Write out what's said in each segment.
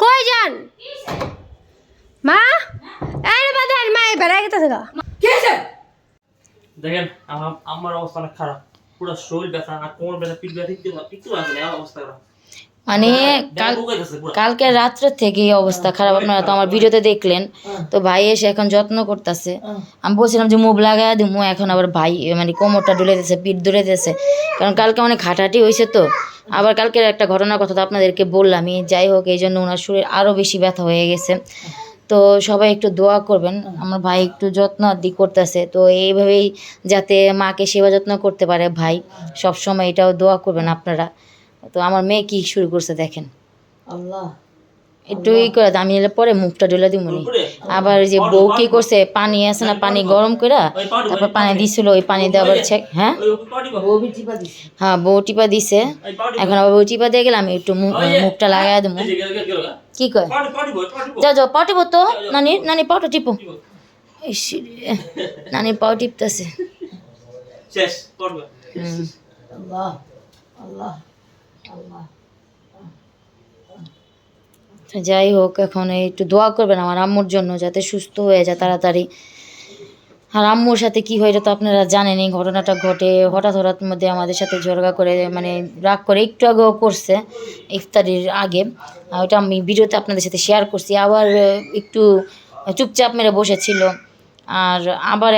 কই যান মা আরে বাদান মা বেড়া গেছে গা কি হইছে দেখেন আমার অবস্থা অনেক খারাপ পুরো শরীর ব্যথা আর কোমর ব্যথা পিঠ ব্যথা একটু আছে না অবস্থা খারাপ মানে কালকে রাত্রে থেকে এই অবস্থা খারাপ আপনারা তো আমার ভিডিওতে দেখলেন তো ভাই এসে এখন যত্ন করতেছে আমি বলছিলাম যে মুভ লাগাই দিমু এখন আবার ভাই মানে কোমরটা ডুলে দিতেছে পিঠ ডুলে দিতেছে কারণ কালকে অনেক হাঁটাহাঁটি হয়েছে তো আবার কালকের একটা ঘটনার কথা তো আপনাদেরকে বললামই যাই হোক এই জন্য ওনার শরীর আরও বেশি ব্যথা হয়ে গেছে তো সবাই একটু দোয়া করবেন আমার ভাই একটু যত্ন আদি করতেছে তো এইভাবেই যাতে মাকে সেবা যত্ন করতে পারে ভাই সব সময় এটাও দোয়া করবেন আপনারা তো আমার মেয়ে কি শুরু করছে দেখেন আল্লাহ একটু ই করে আমি এলে পরে মুখটা ডলে দিব নি আবার যে বউ কি করছে পানি আছে না পানি গরম করে তারপর পানি দিছিল ওই পানি দিয়ে আবার হ্যাঁ হ্যাঁ বউ টিপা দিছে এখন আবার বউ টিপা দিয়ে গেলে আমি একটু মুখটা লাগাই দেবো কি কয় যাও যাও পাও টিপো তো নানি পাওটা টিপো নানির পাও টিপতেছে আল্লাহ আল্লাহ আল্লাহ যাই হোক এখন একটু দোয়া করবেন আমার আম্মুর জন্য যাতে সুস্থ হয়ে যায় তাড়াতাড়ি আর আম্মুর সাথে কি হয় এটা তো আপনারা জানেনই ঘটনাটা ঘটে হঠাৎ মধ্যে আমাদের সাথে ঝগড়া করে মানে রাগ করে একটু আগেও করছে ইফতারির আগে ওইটা আমি ভিডিওতে আপনাদের সাথে শেয়ার করছি আবার একটু চুপচাপ মেরে বসেছিল আর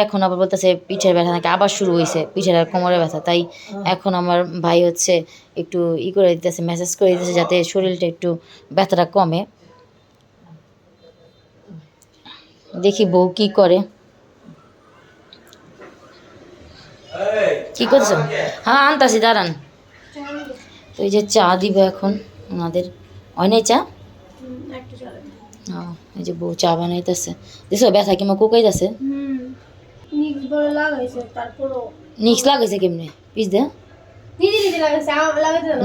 এখন আবার বলতেছে পিঠের ব্যথা নাকি আবার শুরু হয়েছে পিঠের আর কোমরের ব্যথা তাই এখন আমার ভাই হচ্ছে একটু করে দিতেছে মেসেজ করে দিতেছে যাতে শরীরটা একটু ব্যথাটা কমে দেখি বউ কি করে কি করছো হ্যাঁ আনতাছি দাঁড়ান তো এই যে চা দিব এখন ওনাদের অনেক চা এই যে বউ চা বানাইতেছে দেখছো ব্যথা কিংবা কোকাইতেছে নিক্স লাগাইছে কেমনি পিস দে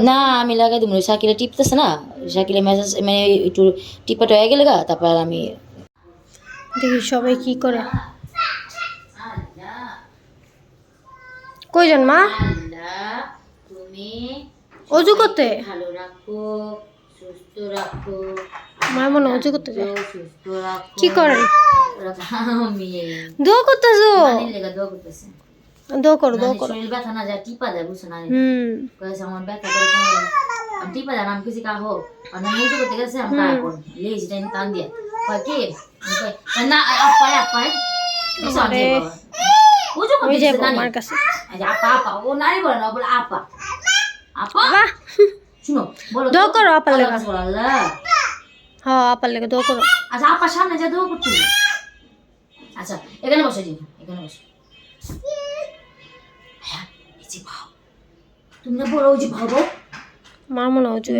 না আমি লাগাই দিব সাইকেলে টিপতেছে না সাইকেলে মেসেজ মানে একটু টিপাটা হয়ে গেলে গা তারপর আমি দেখি সবাই কি করে কই যান মা তুমি অজু করতে ভালো রাখো সুস্থ রাখো মা মনে অজু করতে যায় সুস্থ রাখো কি করেন আমি দোয়া করতেছো লেগা দোয়া করতেছে দোয়া করো দোয়া করো শরীর ব্যথা না যায় টিপা দেয় বুঝছো না কয়েছে আমার ব্যথা করে আমি টিপা দেয় আমি কিছু কাহো আর আমি উজু করতে গেছে আমি কাহ কোন লেজ টাইম টান দিয়ে কয় কি না আপায় আরে উজু করতে যাই গেছে আমার কাছে আচ্ছা আপা ও নারী বলে না বলে আপা শুনো বলো দোয়া করো আপার লেগে আল্লাহ হ্যাঁ আপার লেগে দোয়া করো আচ্ছা আপার সামনে যা দোয়া করতে আচ্ছা এখানে বসে দিন এখানে বসে হ্যাঁ এই যে ভাও তুমি না বলো ওই যে ভাবো মার মনে অজু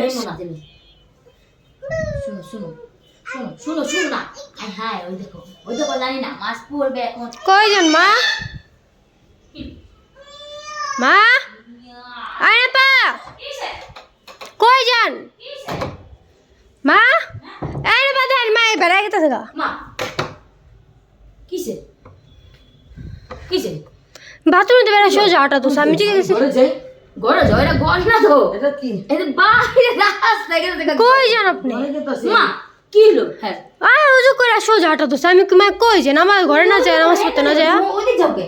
শুনো শুনো শুনো শুনো শুনো না হ্যাঁ ওই দেখো জানি না মাছ পড়বে এখন কই যান মা মা আরে পা কই যান মা আরে বাদান মা বেড়া গেছে গা মা কিসে কিসে বাথরুমে তো বেড়া সোজা আটা তো আমি ঠিক আছে ঘরে যাও এটা ঘর না তো এটা কি এটা বাইরে রাস্তা গেছে কই যান আপনি মা কি হলো হ্যাঁ আরে উজু করে সোজা আটা তো আমি কই যান আমার ঘরে না যায় নামাজ পড়তে না যায় ওদিক যাও কে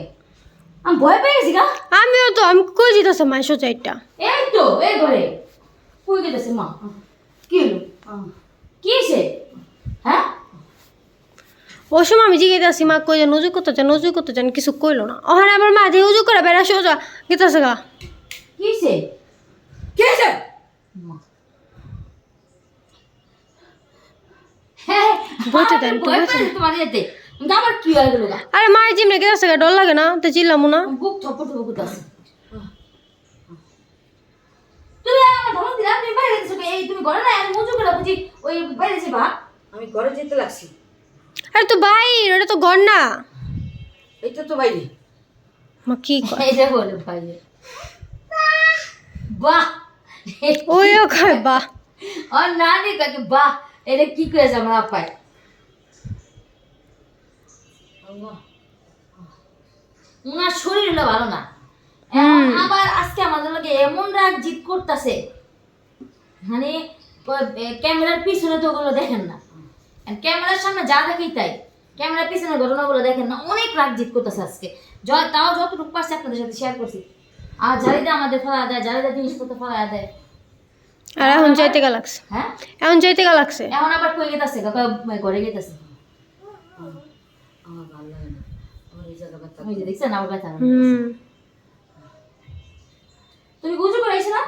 আমি ভয় পেয়ে গেছি গা আমিও তো আমি কই যেতেছে মা সোজা এটা এই তো এই ঘরে কই গেছে মা কি হলো কিসে হ্যাঁ ওই সময় আমি জিজ্ঞেস আসি মা কই যান উজু করতে চান কিছু কইলো না ওখানে আমার মা দিয়ে উজু করে বেড়া সোজা গেতেছে গা কিসে কি হইছে হ্যাঁ বইতে দেন তো বইতে দেন। তোমার যেতে আমার কি হয়ে গেল গা আরে মায়ের জিমনে গেতেছে গা ডর লাগে না তো চিল্লামু না বুক থপট বুক আছে তুমি আমার ধমক দিলা তুমি বাইরে গেছো এই তুমি ঘরে না আমি উজু করে বুঝি ওই বাইরে যাবা আমি ঘরে যেতে লাগছি আরে তো ভাই এটা তো ঘর না এইটা তো বাইরে মা কি কয় এটা বলে ভাই বাহ ওইও কয় বাহ আর নানি কাকে বাহ এটা কি করেছে আমার আপায় উনার শরীর হলো ভালো না আবার আজকে আমাদের লগে এমন রাগ জিত করতেছে মানে ক্যামেরার পিছনে তো ওগুলো দেখেন না, ক্যামেরার সামনে যা দেখি তাই, ক্যামেরার পিছনে ঘটনাগুলো দেখেন না। অনেক রাগ জিত করতেছে আজকে, তাও যতটুকু পারছি আপনাদের সাথে শেয়ার করছি। আর জারিদা আমাদের ফেলা দেয়, জারিদা জিনিসপত্র ফেলা দেয়। আর এখন যাইতে গা লাগছে, হ্যাঁ এখন যাইতে গা লাগছে। এখন আবার কই গেতাছে, ঘরে গেতাছে। আমার ভালো লাগে না, আমার এই জায়গা ব্যথা। ওই যে দেখছেন আমার ব্যথা। হুম তুমি গুজু করে আইছো না,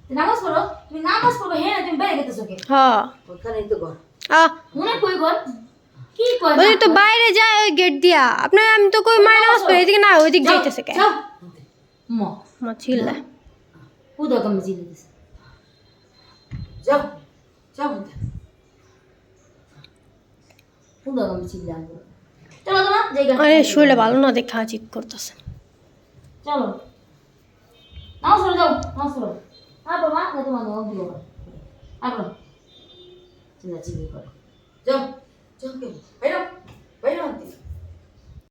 তুমি নামাজ পড়ো, তুমি নামাজ পড়ো। হ্যাঁ তুমি বাইরে গেতেছো কে? হ্যাঁ ওখানেই তো ঘর। মনে কই ঘর কি কয়? ওই তো বাইরে যায় ওই গেট দিয়া। আপনার আমি তো কই মায়ের নামাজ পড়ি, এদিকে না ওইদিক যাইতেছে কে? যাও ম মা চিল্লা কুদা কম জিলে দিছে। যাও যাও কুদা কম জিলে আনবো। চলো তো না জায়গা। আরে শরীরটা ভালো না দেখা চিৎ করতেছে। চলো নামাজ পড়ো, যাও নামাজ পড়ো। আর বাবা না তোমার দাও দিও আর চিল্লা চিল্লি করে। যাও যাও কেন?